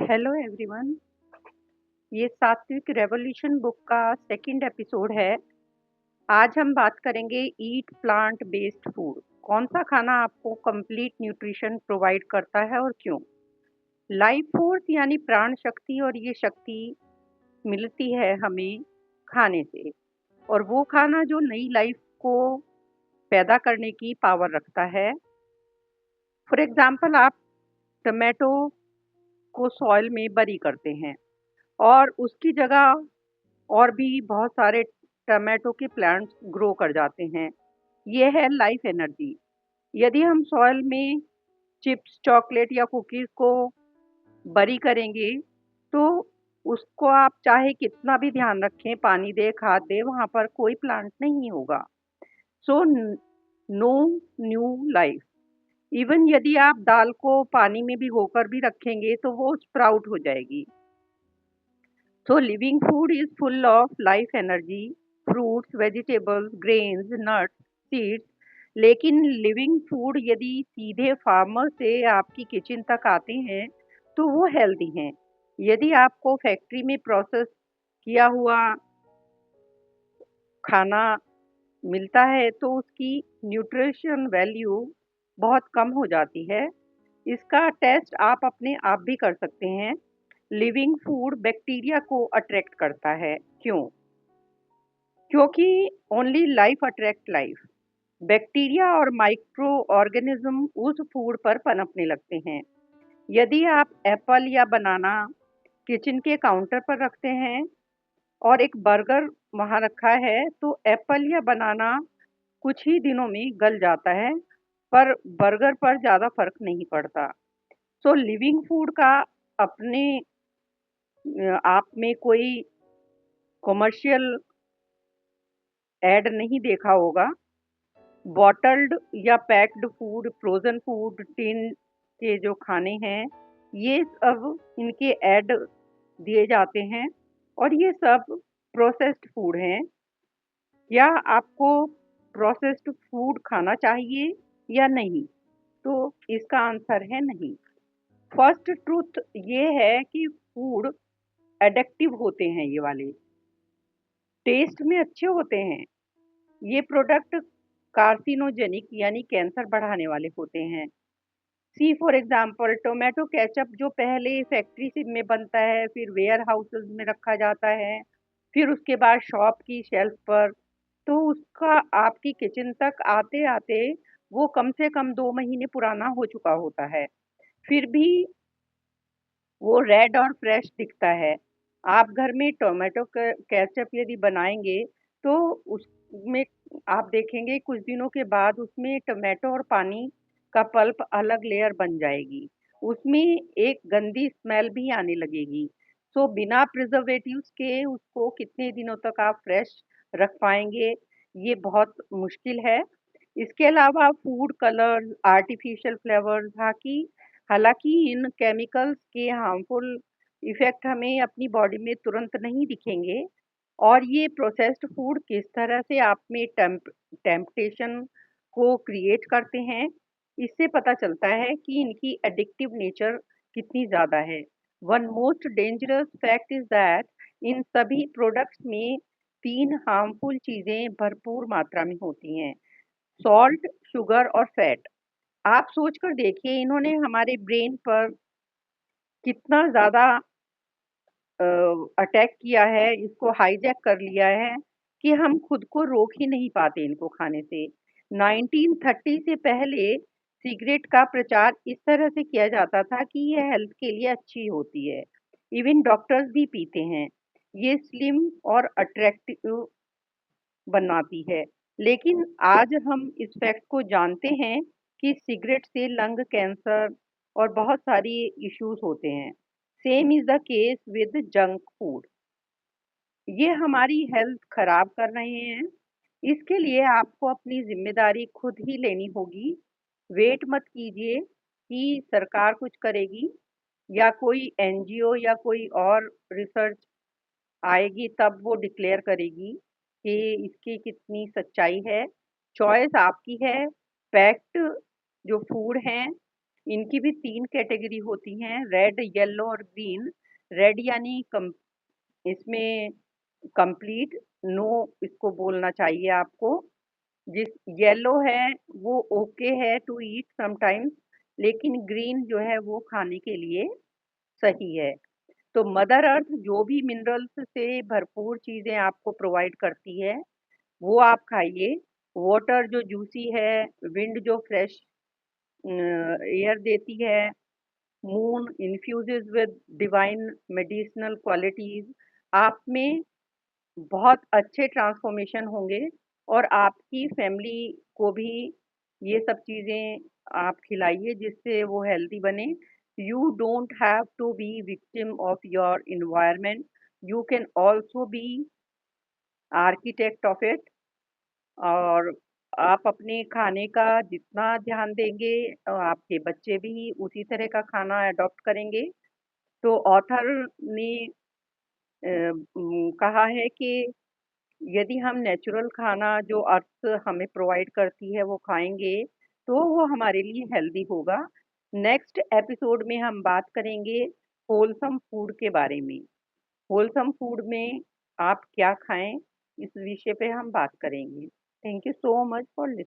Hello everyone. ये सात्विक revolution book का सेकंड एपिसोड है। आज हम बात करेंगे ईट प्लांट बेस्ड फूड। कौन सा खाना आपको कंप्लीट न्यूट्रिशन प्रोवाइड करता है और क्यों। लाइफ फोर्स यानी प्राण शक्ति, और ये शक्ति मिलती है हमें खाने से। और वो खाना जो नई लाइफ को पैदा करने की पावर रखता है। फॉर एग्जाम्पल, आप टमाटो को सॉइल में बरी करते हैं और उसकी जगह और भी बहुत सारे टमाटो के प्लांट्स ग्रो कर जाते हैं। ये है लाइफ एनर्जी। यदि हम सॉइल में चिप्स, चॉकलेट या कुकीज को बरी करेंगे तो उसको आप चाहे कितना भी ध्यान रखें, पानी दे, खाद दे, वहां पर कोई प्लांट नहीं होगा। So no new life. Even यदि आप दाल को पानी में भिगोकर भी रखेंगे तो वो स्प्राउट हो जाएगी। So living food is full of life energy, fruits, vegetables, grains, nuts, seeds. लेकिन लिविंग फूड यदि सीधे फार्मर से आपकी किचन तक आते हैं तो वो हेल्दी हैं। यदि आपको फैक्ट्री में प्रोसेस किया हुआ खाना मिलता है तो उसकी न्यूट्रिशन वैल्यू बहुत कम हो जाती है। इसका टेस्ट आप अपने आप भी कर सकते हैं। लिविंग फूड बैक्टीरिया को अट्रैक्ट करता है। क्यों? क्योंकि only life attract life. Bacteria और माइक्रो ऑर्गेनिज्म उस फूड पर पनपने लगते हैं। यदि आप एप्पल या बनाना किचन के काउंटर पर रखते हैं और एक बर्गर वहां रखा है तो एप्पल या बनाना कुछ ही दिनों में गल जाता है, पर बर्गर पर ज्यादा फर्क नहीं पड़ता। सो लिविंग फूड का अपने आप में कोई कमर्शियल एड नहीं देखा होगा। बॉटल्ड या packed food, frozen food, tin के जो खाने हैं, ये सब इनके ऐड दिए जाते हैं और ये सब प्रोसेस्ड फूड हैं। क्या आपको प्रोसेस्ड फूड खाना चाहिए या नहीं? तो इसका आंसर है नहीं। फर्स्ट ट्रूथ ये है कि फूड एडिक्टिव होते हैं। ये वाले टेस्ट में अच्छे होते हैं। ये प्रोडक्ट कार्सिनोजेनिक यानी कैंसर बढ़ाने वाले होते हैं। सी फॉर एग्जाम्पल, टोमेटो केचप जो पहले फैक्ट्री से में बनता है, फिर वेयर हाउसेस में रखा जाता है, फिर उसके बाद शॉप की शेल्फ पर, तो उसका आपकी किचन तक आते आते वो कम से कम 2 महीने पुराना हो चुका होता है। फिर भी वो रेड और फ्रेश दिखता है। आप घर में टोमेटो केचप यदि बनाएंगे तो उसमें आप देखेंगे कुछ दिनों के बाद उसमें टोमेटो और पानी का पल्प अलग लेयर बन जाएगी। उसमें एक गंदी स्मेल भी आने लगेगी। सो बिना प्रिजर्वेटिव्स के उसको कितने दिनों तक आप फ्रेश रख पाएंगे, ये बहुत मुश्किल है। इसके अलावा फूड कलर्स, आर्टिफिशियल फ्लेवर्स, हालांकि इन केमिकल्स के हार्मफुल इफेक्ट हमें अपनी बॉडी में तुरंत नहीं दिखेंगे। और ये प्रोसेस्ड फूड किस तरह से आप में टेम्पटेशन को क्रिएट करते हैं, इससे पता चलता है कि इनकी एडिक्टिव नेचर कितनी ज़्यादा है। One most dangerous fact is that in सभी प्रोडक्ट्स में 3 हार्मफुल चीज़ें भरपूर मात्रा में होती हैं: सॉल्ट, शुगर और फैट। आप सोचकर देखिए, इन्होंने हमारे ब्रेन पर कितना ज़्यादा अटैक किया है, इसको हाईजैक कर लिया है कि हम खुद को रोक ही नहीं पाते इनको खाने से। 1930 से पहले सिगरेट का प्रचार इस तरह से किया जाता था कि ये हेल्थ के लिए अच्छी होती है। इवन डॉक्टर्स भी पीते हैं। ये स्लिम और अट्रैक्टिव बनाती है। लेकिन आज हम इस फैक्ट को जानते हैं कि सिगरेट से लंग कैंसर और बहुत सारी इश्यूज होते हैं। Same is the case with junk food. ये हमारी हेल्थ खराब कर रहे हैं। इसके लिए आपको अपनी जिम्मेदारी खुद ही लेनी होगी। वेट मत कीजिए कि सरकार कुछ करेगी या कोई एनजीओ या कोई और रिसर्च आएगी तब वो डिक्लेयर करेगी कि इसकी कितनी सच्चाई है। चॉइस आपकी है। पैक्ड जो फूड हैं इनकी भी 3 कैटेगरी होती हैं, रेड, येलो और ग्रीन। रेड यानी इसमें कंप्लीट नो इसको बोलना चाहिए आपको। जिस येलो है वो ओके है टू ईट समटाइम्स, लेकिन ग्रीन जो है वो खाने के लिए सही है। तो मदर अर्थ जो भी मिनरल्स से भरपूर चीजें आपको प्रोवाइड करती है वो आप खाइए। वाटर जो जूसी है, विंड जो फ्रेश एयर देती है, moon infuses with divine medicinal qualities, आप में बहुत अच्छे ट्रांसफॉर्मेशन होंगे। और आपकी फैमिली को भी ये सब चीज़ें आप खिलाइए जिससे वो हेल्दी बने। You don't have to be victim of your environment, you can also be architect of it. और आप अपने खाने का जितना ध्यान देंगे आपके बच्चे भी उसी तरह का खाना अडॉप्ट करेंगे। तो ऑथर ने कहा है कि यदि हम नेचुरल खाना जो अर्थ हमें प्रोवाइड करती है वो खाएंगे तो वो हमारे लिए हेल्दी होगा। नेक्स्ट एपिसोड में हम बात करेंगे होलसम फूड के बारे में। होलसम फूड में आप क्या खाएं, इस विषय पे हम बात करेंगे। Thank you so much for